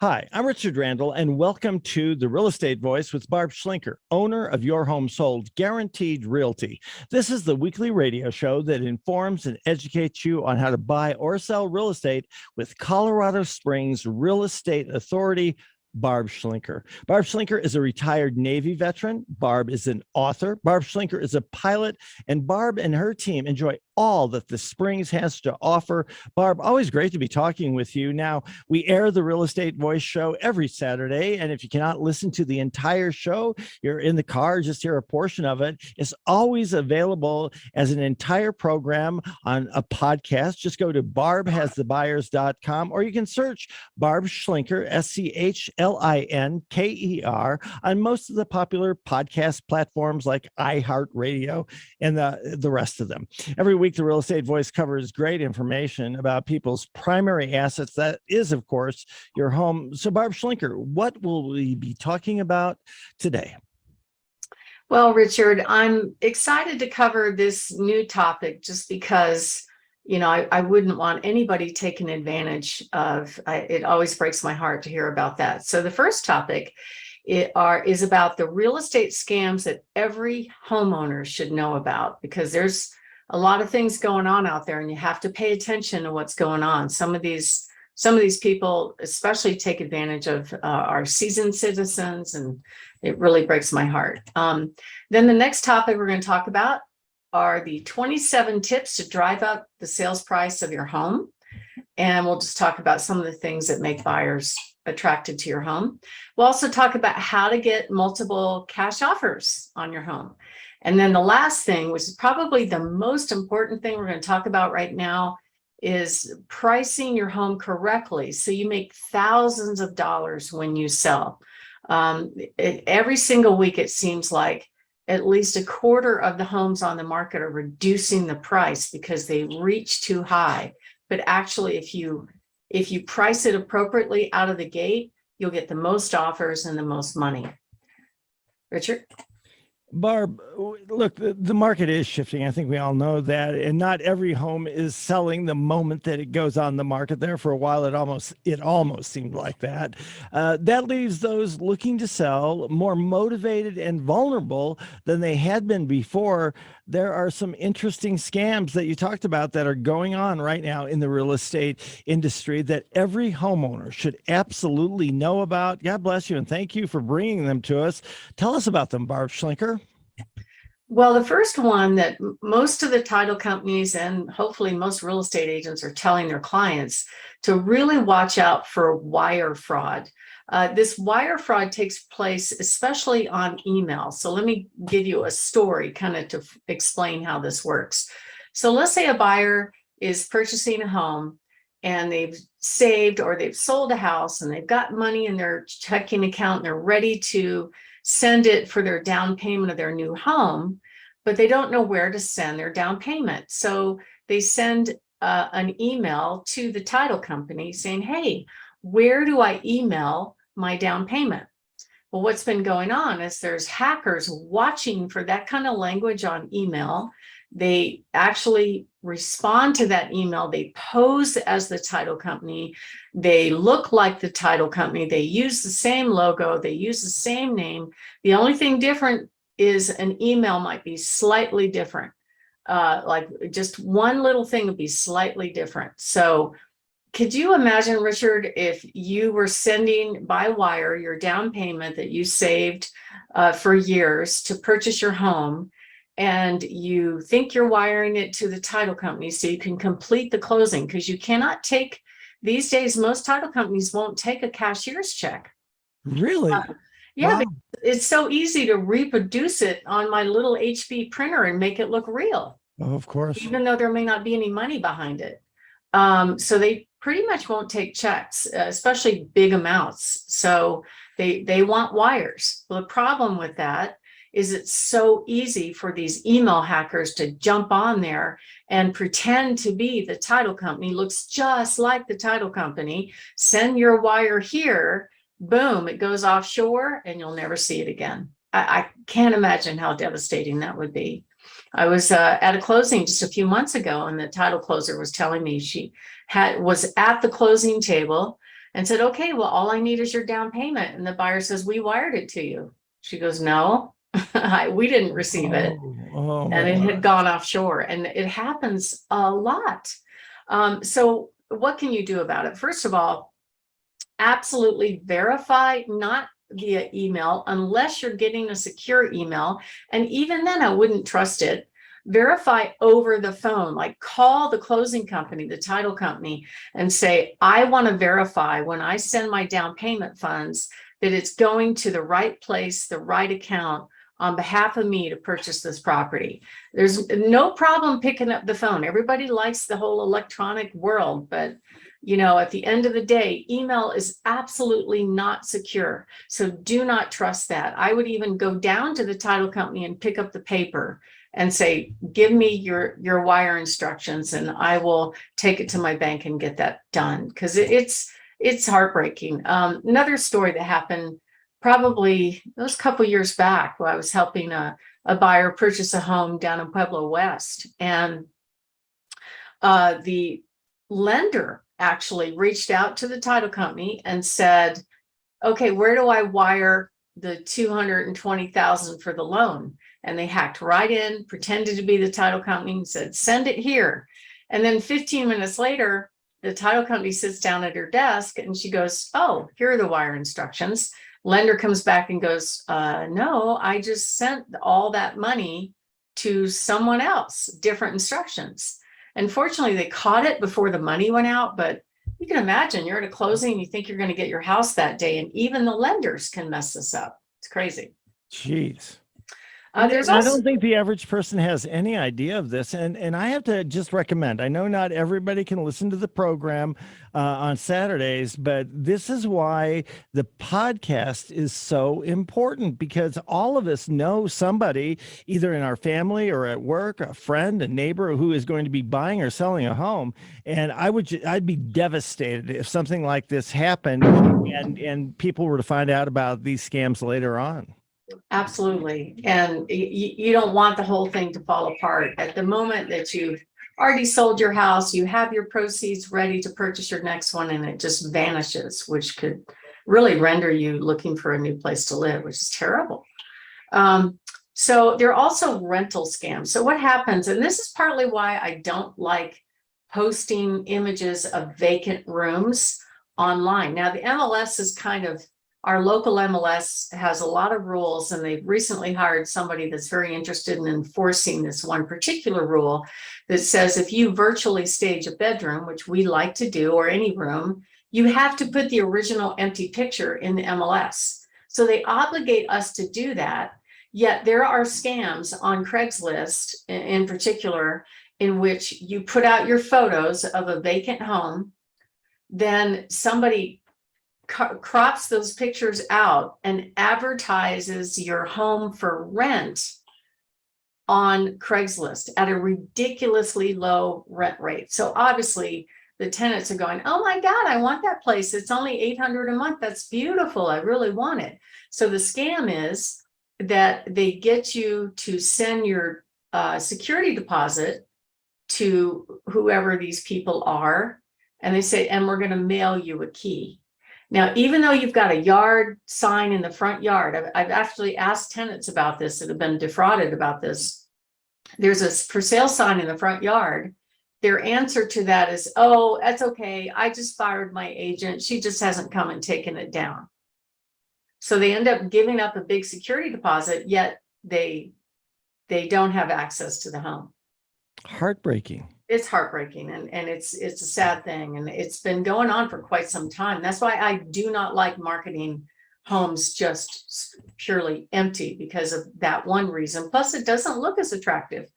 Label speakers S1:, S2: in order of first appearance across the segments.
S1: Hi, I'm Richard Randall, and welcome to The Real Estate Voice with Barb Schlinker, owner of Your Home Sold Guaranteed Realty. This is the weekly radio show that informs and educates you on how to buy or sell real estate with Colorado Springs Real Estate Authority. Barb Schlinker. Barb Schlinker is a retired Navy veteran. Barb is an author. Barb Schlinker is a pilot, and Barb and her team enjoy all that the Springs has to offer. Barb, always great to be talking with you. Now, we air the Real Estate Voice show every Saturday, and if you cannot listen to the entire show, you're in the car, just hear a portion of it. It's always available as an entire program on a podcast. Just go to barbhasthebuyers.com, or you can search Barb Schlinker, Schlinker, on most of the popular podcast platforms like iHeart Radio and the rest of them. Every week, the Real Estate Voice covers great information about people's primary assets. That is, of course, your home. So, Barb Schlinker, what will we be talking about today?
S2: Well, Richard, I'm excited to cover this new topic just because, I wouldn't want anybody taking advantage of. It always breaks my heart to hear about that. So the first topic is about the real estate scams that every homeowner should know about, because there's a lot of things going on out there and you have to pay attention to what's going on. Some of these people especially take advantage of our seasoned citizens, and it really breaks my heart. Then the next topic we're going to talk about are the 27 tips to drive up the sales price of your home. And we'll just talk about some of the things that make buyers attracted to your home. We'll also talk about how to get multiple cash offers on your home. And then the last thing, which is probably the most important thing we're going to talk about right now, is pricing your home correctly so you make thousands of dollars when you sell. Every single week, it seems like at least a quarter of the homes on the market are reducing the price because they reach too high. But actually, if you price it appropriately out of the gate, you'll get the most offers and the most money. Richard?
S1: Barb, look, the market is shifting. I think we all know that, and not every home is selling the moment that it goes on the market. There for a while, it almost seemed like that. That leaves those looking to sell more motivated and vulnerable than they had been before. There are some interesting scams that you talked about that are going on right now in the real estate industry that every homeowner should absolutely know about. God bless you, and thank you for bringing them to us. Tell us about them, Barb Schlinker.
S2: Well, the first one that most of the title companies and hopefully most real estate agents are telling their clients to really watch out for wire fraud. This wire fraud takes place especially on email. So let me give you a story kind of to explain how this works. So let's say a buyer is purchasing a home and they've saved or they've sold a house and they've got money in their checking account and they're ready to send it for their down payment of their new home, but they don't know where to send their down payment. So they send an email to the title company saying, hey, where do I email my down payment? Well, what's been going on is there's hackers watching for that kind of language on email. They actually respond to that email. They pose as the title company. They look like the title company. They use the same logo. They use the same name. The only thing different is an email might be slightly different. Like just one little thing would be slightly different. So could you imagine, Richard, if you were sending by wire your down payment that you saved for years to purchase your home, and you think you're wiring it to the title company so you can complete the closing, because you cannot take, these days, most title companies won't take a cashier's check.
S1: Really?
S2: Yeah,
S1: wow.
S2: It's so easy to reproduce it on my little HP printer and make it look real.
S1: Oh, of course.
S2: Even though there may not be any money behind it. So they pretty much won't take checks, especially big amounts. So they want wires. Well, the problem with that is it's so easy for these email hackers to jump on there and pretend to be the title company, looks just like the title company, send your wire here, boom, it goes offshore and you'll never see it again. I can't imagine how devastating that would be. I was at a closing just a few months ago, and the title closer was telling me she was at the closing table. and said, okay, well, all I need is your down payment. And the buyer says, we wired it to you. She goes, no, we didn't receive it. And it had gone offshore, and it happens a lot. So what can you do about it? First of all, absolutely verify, not via email, unless you're getting a secure email. And even then, I wouldn't trust it. Verify over the phone, like call the closing company, the title company, and say, I want to verify when I send my down payment funds that it's going to the right place, the right account on behalf of me to purchase this property. There's no problem picking up the phone. Everybody likes the whole electronic world, but at the end of the day, email is absolutely not secure. So do not trust that. I would even go down to the title company and pick up the paper and say, give me your wire instructions, and I will take it to my bank and get that done, because it's heartbreaking. Another story that happened probably it was a couple years back, where I was helping a buyer purchase a home down in Pueblo West, and the lender actually reached out to the title company and said, okay, where do I wire the $220,000 for the loan? And they hacked right in, pretended to be the title company, and said, send it here. And then 15 minutes later, the title company sits down at her desk and she goes, oh, here are the wire instructions. Lender comes back and goes, no, I just sent all that money to someone else, different instructions. Unfortunately, they caught it before the money went out, but you can imagine you're at a closing, you think you're going to get your house that day, and even the lenders can mess this up. It's crazy.
S1: Jeez.
S2: I
S1: don't think the average person has any idea of this. And I have to just recommend, I know not everybody can listen to the program on Saturdays, but this is why the podcast is so important, because all of us know somebody either in our family or at work, a friend, a neighbor who is going to be buying or selling a home. And I'd be devastated if something like this happened and people were to find out about these scams later on.
S2: Absolutely. And you don't want the whole thing to fall apart. At the moment that you've already sold your house, you have your proceeds ready to purchase your next one, and it just vanishes, which could really render you looking for a new place to live, which is terrible. So there are also rental scams. So what happens, and this is partly why I don't like posting images of vacant rooms online. Now, the MLS is our local MLS has a lot of rules, and they've recently hired somebody that's very interested in enforcing this one particular rule that says if you virtually stage a bedroom, which we like to do, or any room, you have to put the original empty picture in the MLS. So they obligate us to do that. Yet there are scams on Craigslist in particular, in which you put out your photos of a vacant home, then somebody crops those pictures out and advertises your home for rent on Craigslist at a ridiculously low rent rate. So obviously the tenants are going, oh my God, I want that place. It's only $800 a month. That's beautiful. I really want it. So the scam is that they get you to send your security deposit to whoever these people are. And they say, and we're going to mail you a key. Now, even though you've got a yard sign in the front yard, I've actually asked tenants about this that have been defrauded about this. There's a for sale sign in the front yard. Their answer to that is, oh, that's okay. I just fired my agent. She just hasn't come and taken it down. So they end up giving up a big security deposit, yet they don't have access to the home.
S1: Heartbreaking.
S2: It's heartbreaking, and it's a sad thing, and it's been going on for quite some time. That's why I do not like marketing homes just purely empty, because of that one reason. Plus, it doesn't look as attractive.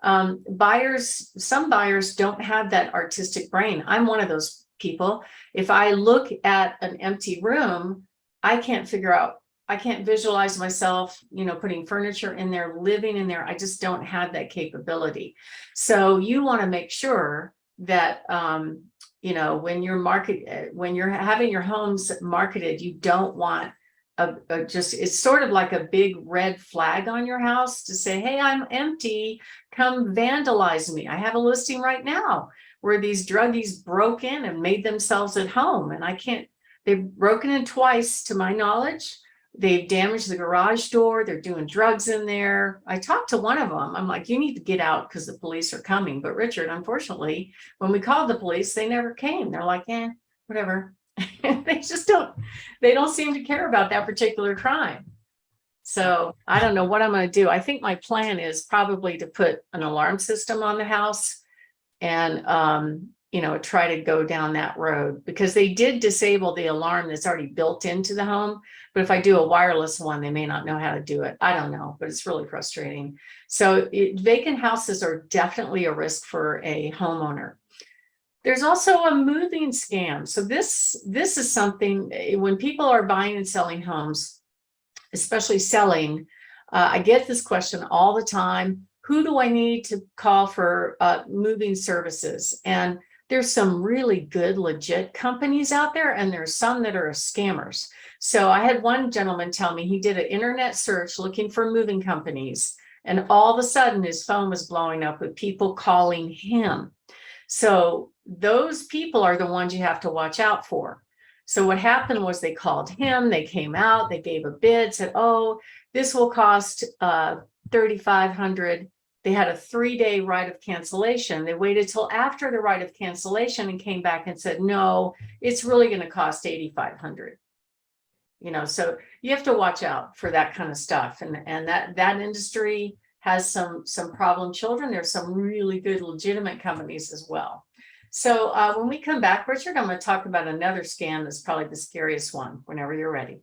S2: Some buyers don't have that artistic brain. I'm one of those people. If I look at an empty room, I can't visualize myself, putting furniture in there, living in there. I just don't have that capability. So you want to make sure that, when you're having your homes marketed, you don't want it's sort of like a big red flag on your house to say, hey, I'm empty, come vandalize me. I have a listing right now where these druggies broke in and made themselves at home, and I can't They've broken in twice, to my knowledge. They've damaged the garage door. They're doing drugs in there. I talked to one of them. I'm like, you need to get out because the police are coming. But Richard, unfortunately, when we called the police, they never came. They're like, whatever. They don't seem to care about that particular crime. So I don't know what I'm going to do. I think my plan is probably to put an alarm system on the house and, try to go down that road, because they did disable the alarm that's already built into the home. But if I do a wireless one, they may not know how to do it. I don't know, but it's really frustrating. So vacant houses are definitely a risk for a homeowner. There's also a moving scam. So this is something when people are buying and selling homes, especially selling, I get this question all the time. Who do I need to call for moving services? And there's some really good, legit companies out there, and there's some that are scammers. So I had one gentleman tell me he did an internet search looking for moving companies, and all of a sudden his phone was blowing up with people calling him. So those people are the ones you have to watch out for. So what happened was they called him, they came out, they gave a bid, said, oh, this will cost $3,500. They had a 3-day right of cancellation. They waited till after the right of cancellation and came back and said, no, it's really going to cost $8,500. So you have to watch out for that kind of stuff. And that industry has some problem children. There's some really good legitimate companies as well. So when we come back, Richard, I'm going to talk about another scam that's probably the scariest one, whenever you're ready.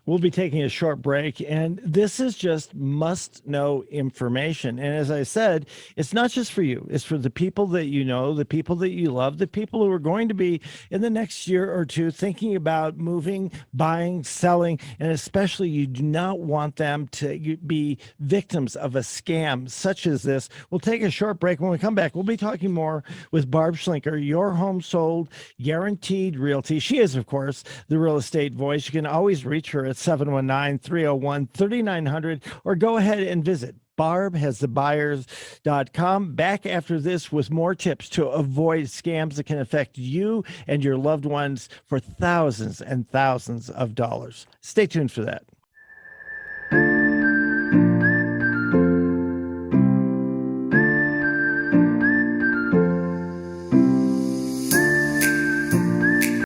S1: We'll be taking a short break, and this is just must-know information. And as I said, it's not just for you. It's for the people that you know, the people that you love, the people who are going to be in the next year or two thinking about moving, buying, selling, and especially you do not want them to be victims of a scam such as this. We'll take a short break. When we come back, we'll be talking more with Barb Schlinker, Your Home Sold Guaranteed Realty. She is, of course, the real estate voice. You can always reach her at 719-301-3900, or go ahead and visit barbhasthebuyers.com. Back after this with more tips to avoid scams that can affect you and your loved ones for thousands and thousands of dollars. Stay tuned for that.